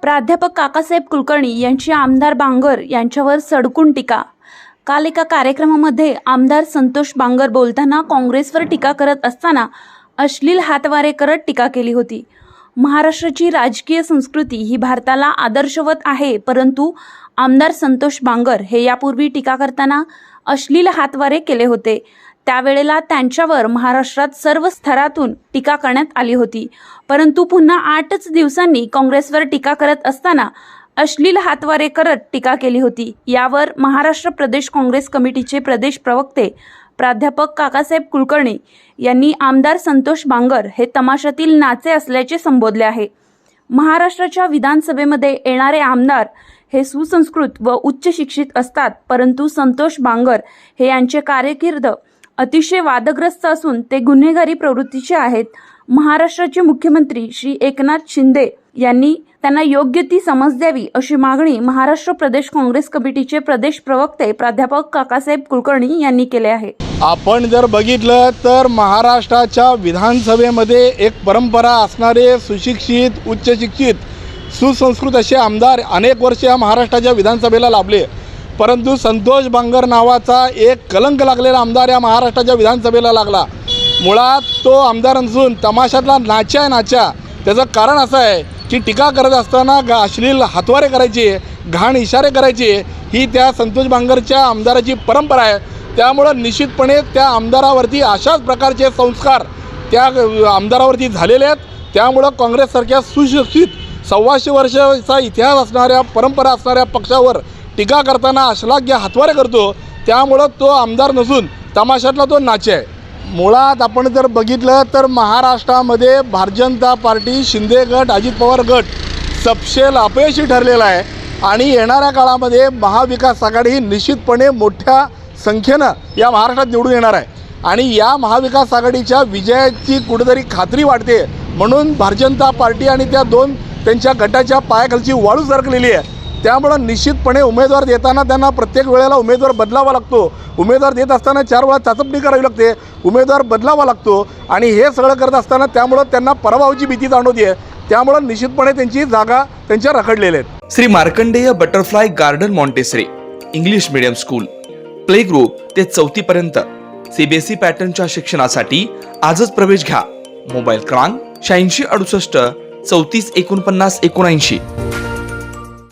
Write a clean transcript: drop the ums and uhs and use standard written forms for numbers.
प्राध्यापक काकासाहेब कुलकर्णी यांची आमदार बांगर यांच्यावर सडकून टीका। काल एका कार्यक्रमामध्ये आमदार संतोष बांगर बोलताना काँग्रेसवर टीका करत असताना अश्लील हातवारे करत टीका केली होती। महाराष्ट्राची राजकीय संस्कृती ही भारताला आदर्शवत आहे, परंतु आमदार संतोष बांगर हे यापूर्वी टीका करताना अश्लील हातवारे केले होते। त्यावेळेला त्यांच्यावर महाराष्ट्रात सर्व स्तरातून टीका करण्यात आली होती, परंतु पुन्हा 8च दिवसांनी काँग्रेसवर टीका करत असताना अश्लील हातवारे करत टीका केली होती। यावर महाराष्ट्र प्रदेश काँग्रेस कमिटीचे प्रदेश प्रवक्ते प्राध्यापक काकासाहेब कुलकर्णी यांनी आमदार संतोष बांगर हे तमाशातील नाचे असल्याचे संबोधले आहे। महाराष्ट्राच्या विधानसभेमध्ये येणारे आमदार हे सुसंस्कृत व उच्च शिक्षित असतात, परंतु संतोष बांगर हे यांचे कारकीर्द अतिशय वादग्रस्त असून ते गुन्हेगारी प्रवृत्तीचे आहेत। महाराष्ट्राचे मुख्यमंत्री श्री एकनाथ शिंदे यांनी त्यांना योग्य ती समज द्यावी अशी मागणी महाराष्ट्र प्रदेश काँग्रेस कमिटीचे प्रदेश प्रवक्ते प्राध्यापक काकासाहेब कुलकर्णी यांनी केले आहे। आपण जर बघितलं तर महाराष्ट्राच्या विधानसभेमध्ये एक परंपरा असणारे सुशिक्षित, उच्च शिक्षित, सुसंस्कृत असे आमदार अनेक वर्ष या महाराष्ट्राच्या विधानसभेला लाभले, परंतु संतोष बांगर नावाचा एक कलंक लागलेला आमदार या महाराष्ट्राच्या विधानसभेला लागला। मुळात तो आमदार नसून तमाशातला नाच्या त्याचं कारण असं आहे की टीका करत असताना अश्लील हातवारे करायचे, घाण इशारे करायचे ही त्या संतोष बांगरच्या आमदाराची परंपरा आहे। त्यामुळं निश्चितपणे त्या आमदारावरती अशाच प्रकारचे संस्कार त्या आमदारावरती झालेले आहेत। त्यामुळं काँग्रेससारख्या सुशिक्षित 125 वर्षाचा इतिहास असणाऱ्या, परंपरा असणाऱ्या पक्षावर टीका करताना अश्लाघ्य हातवारे करतो, त्यामुळं तो आमदार नसून तमाशातला तो नाचे आहे। मुळात आपण जर बघितलं तर महाराष्ट्रामध्ये भारतीय जनता पार्टी, शिंदे गट, अजित पवार गट सपशेल अपयशी ठरलेला आहे आणि येणाऱ्या काळामध्ये महाविकास आघाडी ही निश्चितपणे मोठ्या संख्येनं या महाराष्ट्रात निवडून येणार आहे आणि या महाविकास आघाडीच्या विजयाची कुठेतरी खात्री वाटते। म्हणून भारतीय जनता पार्टी आणि त्यांच्या गटाच्या पायाखालची वाळू सरकलेली आहे। त्यामुळं निश्चितपणे उमेदवार देताना त्यांना प्रत्येक वेळेला उमेदवार बदलावा लागतो, उमेदवार देत असताना 4 वेळा चाचपणी करावी लागते, उमेदवार बदलावा लागतो आणि हे सगळं करत असताना त्यामुळं त्यांना पराभवाची भीती जाणवते। त्यामुळं निश्चितपणे त्यांची जागा त्यांच्या रखडलेल्या आहेत। Shri Markandey butterfly garden Montessori English medium school, play group ते 4थी पर्यंत सीबीएसई पॅटर्नच्या शिक्षणासाठी आजच प्रवेश घ्या। मोबाईल क्रमांक 8668 34 49 79।